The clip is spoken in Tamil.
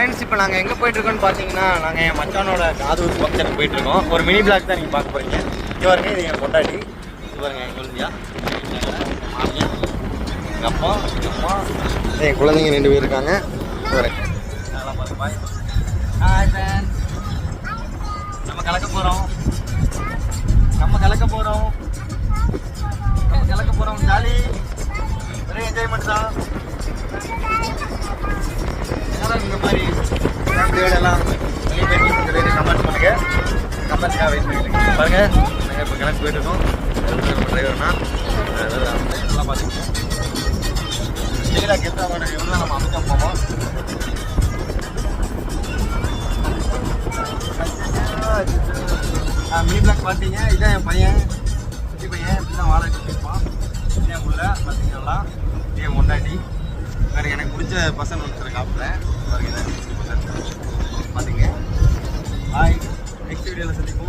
ஃப்ரெண்ட்ஸ் இப்போ நாங்கள் எங்கே போயிட்டுருக்கோன்னு பார்த்தீங்கன்னா நாங்கள் என் மச்சானோட காதூர் ஃபங்க்ஷனுக்கு போயிட்டுருக்கோம். ஒரு மினி பிளாக் தான் நீங்கள் பார்க்க போகிறீங்க. இது பாருங்க, இது என் பொண்டாட்டி. இது பாருங்க என் குழந்தையா, மாமியா, எங்கள் அப்பா, எங்கள் அம்மா, என் குழந்தைங்க 2 பேர் இருக்காங்க. இது பாருங்க அதெல்லாம் பார்த்து பாய். ஹாய் ஃப்ரெண்ட்ஸ், நம்ம கலக்க போகிறோம் ஜாலி, ஒரே என்ஜாய்மெண்ட் தான். இந்த மாதிரி ஃபேமிலியோட எல்லாம் வெளியே போயிட்டு கமெண்ட் பண்ணுங்க. கமெண்ட்காக வெயிட் பண்ணிக்கிறேன். பாருங்க நாங்கள் இப்போ கணக்கு போயிட்டுருக்கோம். டிரைவர்னா எல்லாம் பார்த்துக்கோங்க. டெய்லியாக கெட்டாவோட எவ்வளோ நம்ம அமைக்க போவோம். மினி பிளாக் பார்த்தீங்க. இதான் என் பையன், குட்டி பையன். இப்படி தான் வாழை வச்சுருப்பான். என் உள்ள பார்த்தீங்கன்னா என் முன்னாடி வேறு எனக்கு பிடிச்ச பசங்க ஒருத்தர் காப்பில் பாருங்க. பார்த்தீங்க. பாய், நெக்ஸ்ட் வீடியோவில் சந்திப்போம்.